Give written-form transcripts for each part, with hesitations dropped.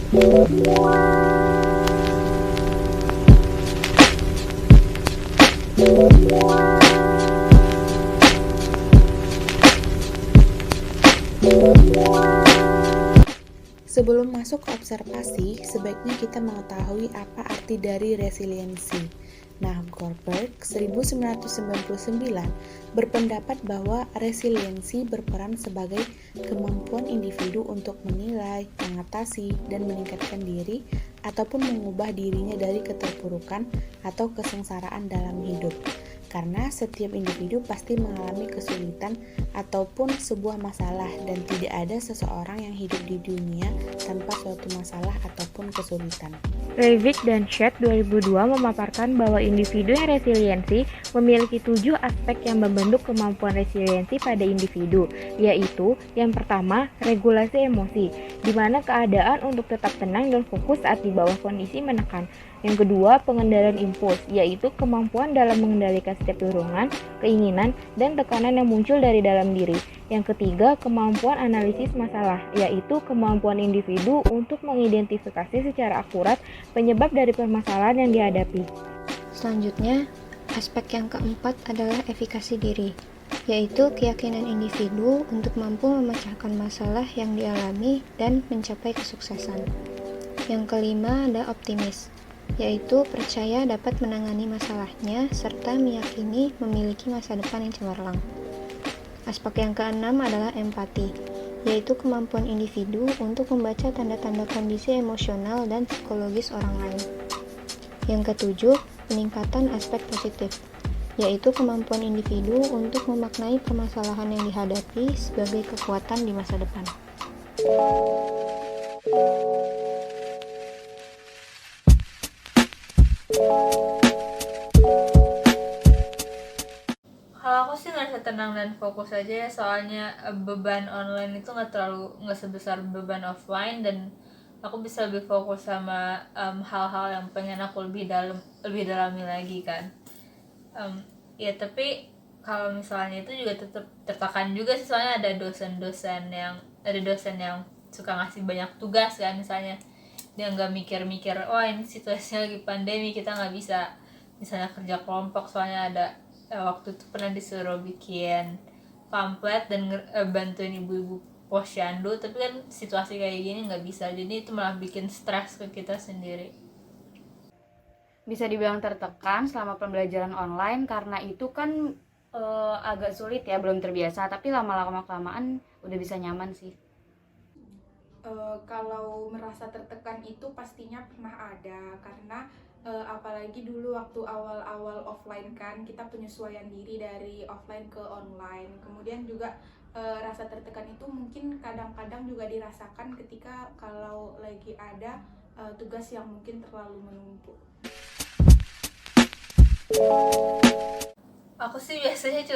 Sebelum masuk ke observasi, sebaiknya kita mengetahui apa arti dari resiliensi. Nah, Goldberg 1999 berpendapat bahwa resiliensi berperan sebagai kemampuan individu untuk menilai, mengatasi, dan meningkatkan diri ataupun mengubah dirinya dari keterpurukan atau kesengsaraan dalam hidup. Karena setiap individu pasti mengalami kesulitan ataupun sebuah masalah dan tidak ada seseorang yang hidup di dunia tanpa suatu masalah ataupun kesulitan. Levick dan Shed 2002 memaparkan bahwa individu yang resiliensi memiliki 7 aspek yang membentuk kemampuan resiliensi pada individu, yaitu yang pertama, regulasi emosi, di mana keadaan untuk tetap tenang dan fokus saat di bawah kondisi menekan. Yang kedua, pengendalian impuls, yaitu kemampuan dalam mengendalikan setiap dorongan, keinginan, dan tekanan yang muncul dari dalam diri. Yang ketiga, kemampuan analisis masalah, yaitu kemampuan individu untuk mengidentifikasi secara akurat penyebab dari permasalahan yang dihadapi. Selanjutnya, aspek yang keempat adalah efikasi diri, yaitu keyakinan individu untuk mampu memecahkan masalah yang dialami dan mencapai kesuksesan. Yang kelima ada optimis, yaitu percaya dapat menangani masalahnya serta meyakini memiliki masa depan yang cemerlang. Aspek yang keenam adalah empati, yaitu kemampuan individu untuk membaca tanda-tanda kondisi emosional dan psikologis orang lain. Yang ketujuh, peningkatan aspek positif, yaitu kemampuan individu untuk memaknai permasalahan yang dihadapi sebagai kekuatan di masa depan. Kalau aku sih ngerasa tenang dan fokus aja ya, soalnya beban online itu nggak sebesar beban offline, dan aku bisa lebih fokus sama hal-hal yang pengen aku lebih dalami lagi kan. Ya tapi kalau misalnya itu juga tetap tertekan juga sih, soalnya ada dosen yang suka ngasih banyak tugas kan, misalnya dia nggak mikir-mikir, oh ini situasinya lagi pandemi, kita nggak bisa misalnya kerja kelompok, soalnya ada waktu itu pernah disuruh bikin pamflet dan bantuin ibu-ibu posyandu, tapi kan situasi kayak gini nggak bisa, jadi itu malah bikin stres ke kita sendiri. Bisa dibilang tertekan selama pembelajaran online karena itu kan agak sulit ya, belum terbiasa, tapi lama-lama kelamaan udah bisa nyaman sih. Kalau merasa tertekan itu pastinya pernah ada, karena apalagi dulu waktu awal-awal offline kan, kita penyesuaian diri dari offline ke online. Kemudian juga rasa tertekan itu mungkin kadang-kadang juga dirasakan ketika kalau lagi ada tugas yang mungkin terlalu menumpuk. Aku sih biasanya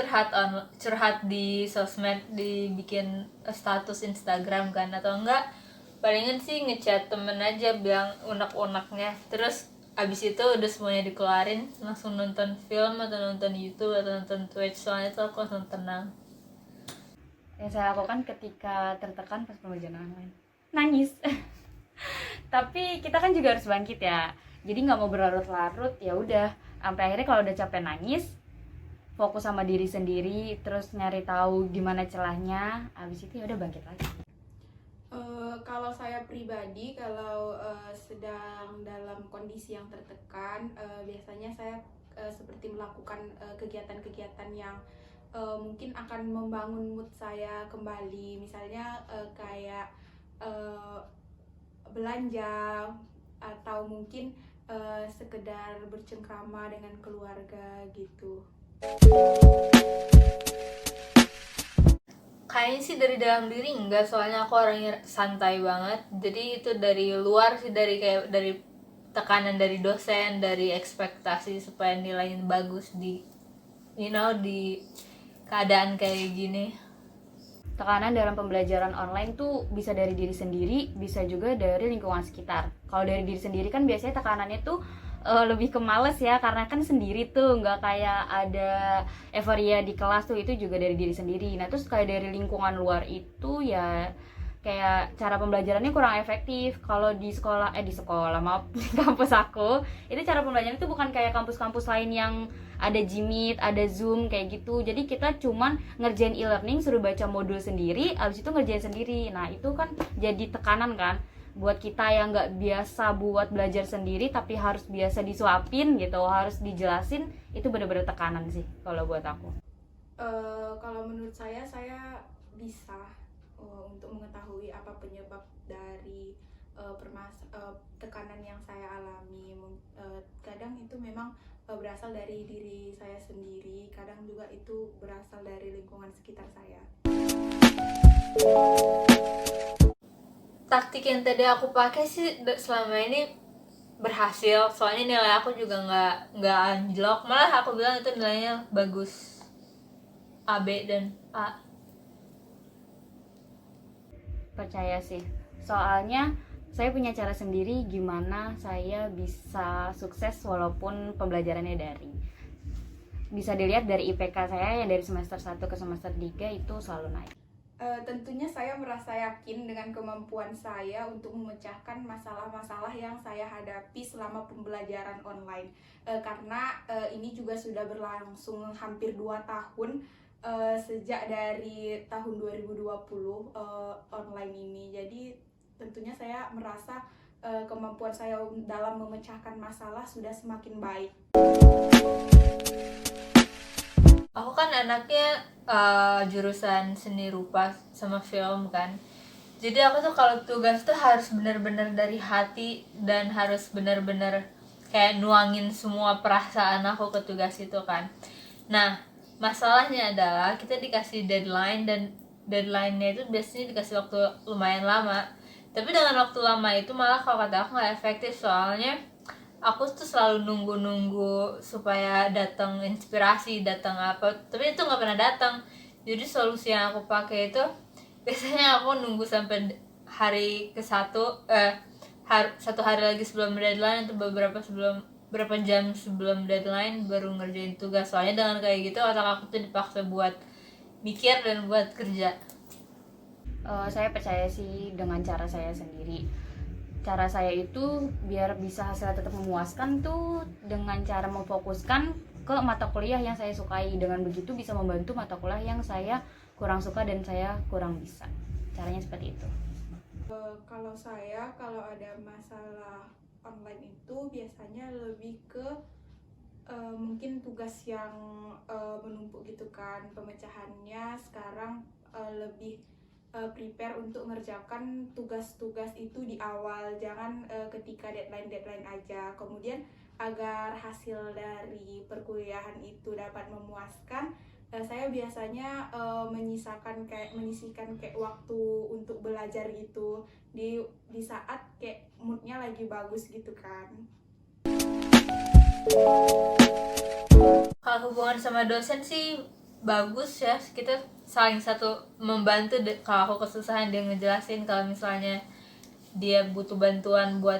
curhat di sosmed, dibikin status Instagram kan, atau enggak palingan sih ngechat temen aja bilang unek-uneknya, terus abis itu udah semuanya dikeluarin langsung nonton film atau nonton YouTube atau nonton Twitch, soalnya itu aku langsung tenang. Yang saya lakukan ketika tertekan pas pembelajaran online, nangis. Tapi kita kan juga harus bangkit ya, jadi nggak mau berlarut-larut, ya udah sampai akhirnya kalau udah capek nangis, fokus sama diri sendiri, terus nyari tahu gimana celahnya, abis itu ya udah bangkit lagi. Kalau saya pribadi, kalau sedang dalam kondisi yang tertekan, biasanya saya seperti melakukan kegiatan-kegiatan yang mungkin akan membangun mood saya kembali, misalnya kayak belanja atau mungkin sekedar bercengkrama dengan keluarga gitu. Kayaknya sih dari dalam diri enggak, soalnya aku orangnya santai banget, jadi itu dari luar sih, dari tekanan dari dosen, dari ekspektasi supaya nilainya bagus di keadaan kayak gini. Tekanan dalam pembelajaran online tuh bisa dari diri sendiri, bisa juga dari lingkungan sekitar. Kalau dari diri sendiri kan biasanya tekanannya tuh lebih ke males ya, karena kan sendiri tuh, nggak kayak ada euforia di kelas tuh, itu juga dari diri sendiri. Nah terus kayak dari lingkungan luar itu ya kayak cara pembelajarannya kurang efektif. Kalau di sekolah maaf, di kampus aku itu cara pembelajaran itu bukan kayak kampus-kampus lain yang ada Gmeet, ada Zoom kayak gitu. Jadi kita cuman ngerjain e-learning, suruh baca modul sendiri, abis itu ngerjain sendiri. Nah itu kan jadi tekanan kan buat kita yang nggak biasa buat belajar sendiri tapi harus biasa disuapin gitu, harus dijelasin. Itu bener-bener tekanan sih kalau buat aku. Kalau menurut saya bisa untuk mengetahui apa penyebab dari tekanan yang saya alami. Kadang itu memang berasal dari diri saya sendiri, kadang juga itu berasal dari lingkungan sekitar saya. Taktik yang tadi aku pakai sih selama ini berhasil, soalnya nilai aku juga nggak anjlok, malah aku bilang itu nilainya bagus, A, B, dan A. Percaya sih, soalnya saya punya cara sendiri gimana saya bisa sukses walaupun pembelajarannya daring. Bisa dilihat dari IPK saya yang dari semester 1 ke semester 3 itu selalu naik. Tentunya saya merasa yakin dengan kemampuan saya untuk memecahkan masalah-masalah yang saya hadapi selama pembelajaran online. Karena ini juga sudah berlangsung hampir 2 tahun sejak dari tahun 2020 online ini. Jadi tentunya saya merasa kemampuan saya dalam memecahkan masalah sudah semakin baik. Aku kan anaknya jurusan seni rupa sama film kan. Jadi aku tuh kalau tugas tuh harus benar-benar dari hati dan harus benar-benar kayak nuangin semua perasaan aku ke tugas itu kan. Nah, masalahnya adalah kita dikasih deadline dan deadline-nya itu biasanya dikasih waktu lumayan lama. Tapi dengan waktu lama itu malah kalau kata aku nggak efektif, soalnya aku tuh selalu nunggu supaya datang inspirasi, datang apa, tapi itu nggak pernah datang. Jadi solusi yang aku pakai itu biasanya aku nunggu sampai hari ke-1, satu hari lagi sebelum deadline atau berapa jam sebelum deadline baru ngerjain tugas. Soalnya dengan kayak gitu otak aku tuh dipaksa buat mikir dan buat kerja. Saya percaya sih dengan cara saya sendiri. Cara saya itu biar bisa hasilnya tetap memuaskan tuh dengan cara memfokuskan ke mata kuliah yang saya sukai. Dengan begitu bisa membantu mata kuliah yang saya kurang suka dan saya kurang bisa. Caranya seperti itu. Kalau ada masalah online itu biasanya lebih ke mungkin tugas yang menumpuk gitu kan. Pemecahannya sekarang lebih prepare untuk mengerjakan tugas-tugas itu di awal, jangan ketika deadline aja. Kemudian agar hasil dari perkuliahan itu dapat memuaskan, saya biasanya menyisihkan kayak waktu untuk belajar gitu di saat kayak moodnya lagi bagus gitu kan. Kalau hubungan sama dosen sih bagus ya, kita saling satu membantu. Kalau aku kesusahan dia ngejelasin, kalau misalnya dia butuh bantuan buat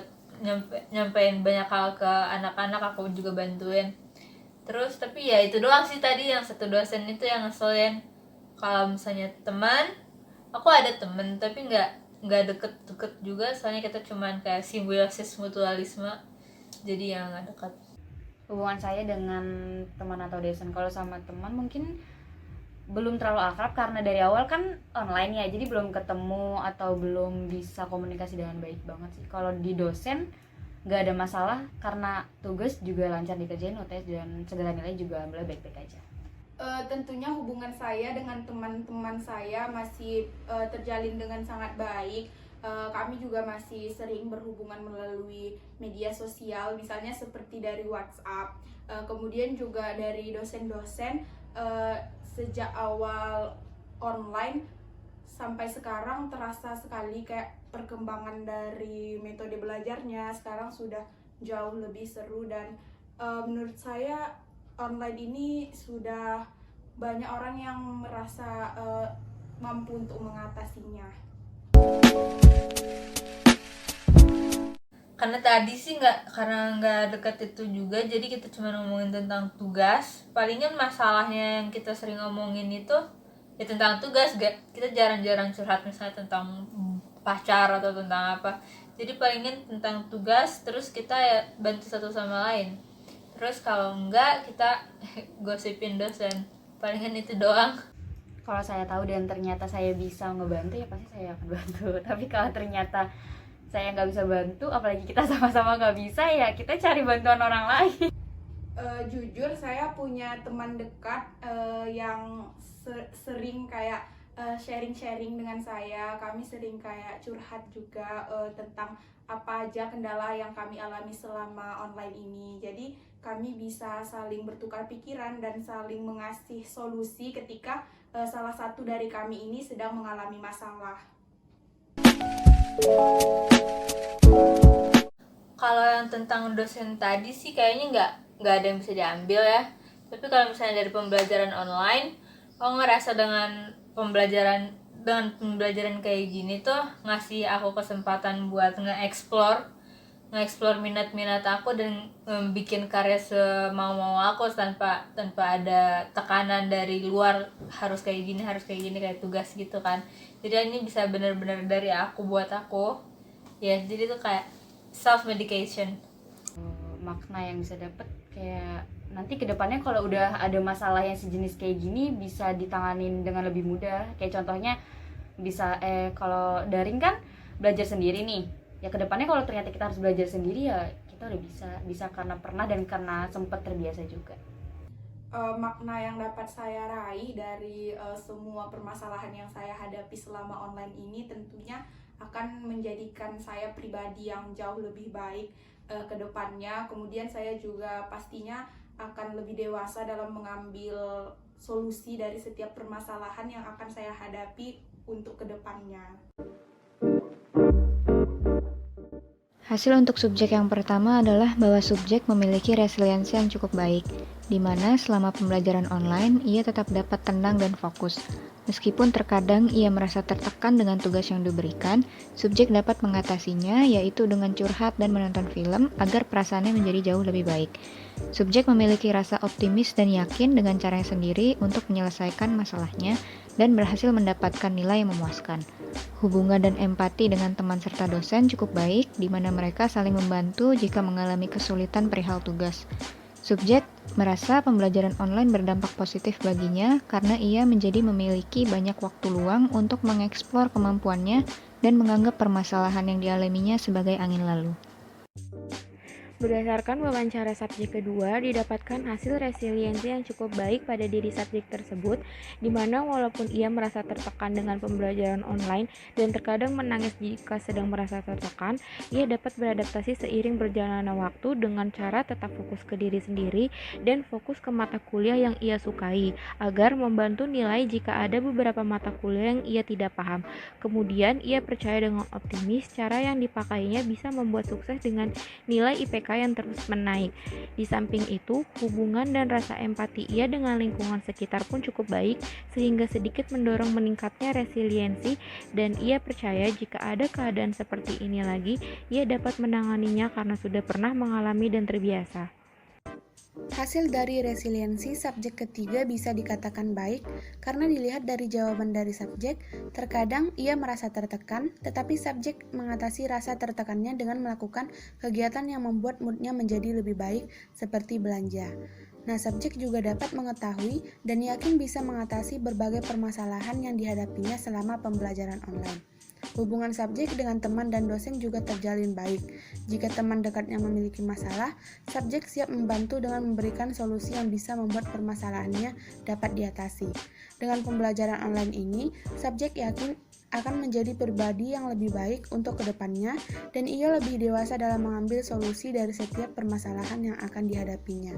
nyampein banyak hal ke anak-anak, aku juga bantuin. Terus tapi ya itu doang sih tadi, yang satu dosen itu yang ngeselin. Kalau misalnya teman, aku ada temen tapi nggak deket-deket juga, soalnya kita cuman kayak simbiosis mutualisme, jadi yang nggak dekat. Hubungan saya dengan teman atau dosen, kalau sama teman mungkin belum terlalu akrab karena dari awal kan online ya, jadi belum ketemu atau belum bisa komunikasi dengan baik banget sih. Kalau di dosen nggak ada masalah karena tugas juga lancar dikerjain, UTS dan segala nilai juga alhamdulillah baik-baik aja. Tentunya hubungan saya dengan teman-teman saya masih terjalin dengan sangat baik. Kami juga masih sering berhubungan melalui media sosial, misalnya seperti dari WhatsApp. Kemudian juga dari dosen-dosen, sejak awal online sampai sekarang terasa sekali kayak perkembangan dari metode belajarnya sekarang sudah jauh lebih seru, dan menurut saya online ini sudah banyak orang yang merasa mampu untuk mengatasinya. Karena tadi sih karena nggak deket itu juga, jadi kita cuma ngomongin tentang tugas. Palingan masalahnya yang kita sering ngomongin itu ya tentang tugas, kita jarang-jarang curhat misalnya tentang pacar atau tentang apa. Jadi palingan tentang tugas, terus kita ya bantu satu sama lain. Terus kalau enggak kita gosipin dosen. Palingan itu doang. Kalau saya tahu dan ternyata saya bisa ngebantu ya pasti saya akan bantu. Tapi kalau ternyata saya nggak bisa bantu, apalagi kita sama-sama nggak bisa, ya kita cari bantuan orang lain. Jujur saya punya teman dekat yang sering kayak sharing-sharing dengan saya. Kami sering kayak curhat juga tentang apa aja kendala yang kami alami selama online ini. Jadi kami bisa saling bertukar pikiran dan saling mengasih solusi ketika salah satu dari kami ini sedang mengalami masalah. Kalau yang tentang dosen tadi sih kayaknya nggak ada yang bisa diambil ya. Tapi kalau misalnya dari pembelajaran online, aku ngerasa dengan pembelajaran kayak gini tuh ngasih aku kesempatan buat nge-explore minat-minat aku dan bikin karya semau-mau aku tanpa ada tekanan dari luar harus kayak gini kayak tugas gitu kan. Jadi ini bisa benar-benar dari aku buat aku. Ya, jadi tuh kayak self medication. Makna yang bisa dapet kayak nanti kedepannya kalau udah ada masalah yang sejenis kayak gini bisa ditanganin dengan lebih mudah. Kayak contohnya bisa kalau daring kan belajar sendiri nih, ya kedepannya kalau ternyata kita harus belajar sendiri ya kita udah bisa karena pernah dan karena sempat terbiasa juga. Makna yang dapat saya raih dari semua permasalahan yang saya hadapi selama online ini tentunya akan menjadikan saya pribadi yang jauh lebih baik ke depannya. Kemudian saya juga pastinya akan lebih dewasa dalam mengambil solusi dari setiap permasalahan yang akan saya hadapi untuk ke depannya. Hasil untuk subjek yang pertama adalah bahwa subjek memiliki resiliensi yang cukup baik, di mana selama pembelajaran online ia tetap dapat tenang dan fokus. Meskipun terkadang ia merasa tertekan dengan tugas yang diberikan, subjek dapat mengatasinya, yaitu dengan curhat dan menonton film agar perasaannya menjadi jauh lebih baik. Subjek memiliki rasa optimis dan yakin dengan caranya sendiri untuk menyelesaikan masalahnya dan berhasil mendapatkan nilai yang memuaskan. Hubungan dan empati dengan teman serta dosen cukup baik, di mana mereka saling membantu jika mengalami kesulitan perihal tugas. Subjek merasa pembelajaran online berdampak positif baginya karena ia menjadi memiliki banyak waktu luang untuk mengeksplor kemampuannya dan menganggap permasalahan yang dialaminya sebagai angin lalu. Berdasarkan wawancara subjek kedua, didapatkan hasil resiliensi yang cukup baik pada diri subjek tersebut, di mana walaupun ia merasa tertekan dengan pembelajaran online dan terkadang menangis jika sedang merasa tertekan, ia dapat beradaptasi seiring berjalannya waktu dengan cara tetap fokus ke diri sendiri dan fokus ke mata kuliah yang ia sukai, agar membantu nilai jika ada beberapa mata kuliah yang ia tidak paham. Kemudian, ia percaya dengan optimis cara yang dipakainya bisa membuat sukses dengan nilai IPK yang terus menaik. Di samping itu, hubungan dan rasa empati ia dengan lingkungan sekitar pun cukup baik, sehingga sedikit mendorong meningkatnya resiliensi, dan ia percaya jika ada keadaan seperti ini lagi, ia dapat menanganinya karena sudah pernah mengalami dan terbiasa. Hasil dari resiliensi subjek ketiga bisa dikatakan baik karena dilihat dari jawaban dari subjek, terkadang ia merasa tertekan, tetapi subjek mengatasi rasa tertekannya dengan melakukan kegiatan yang membuat moodnya menjadi lebih baik, seperti belanja. Nah, subjek juga dapat mengetahui dan yakin bisa mengatasi berbagai permasalahan yang dihadapinya selama pembelajaran online. Hubungan subjek dengan teman dan dosen juga terjalin baik. Jika teman dekatnya memiliki masalah, subjek siap membantu dengan memberikan solusi yang bisa membuat permasalahannya dapat diatasi. Dengan pembelajaran online ini, subjek yakin akan menjadi pribadi yang lebih baik untuk kedepannya, dan ia lebih dewasa dalam mengambil solusi dari setiap permasalahan yang akan dihadapinya.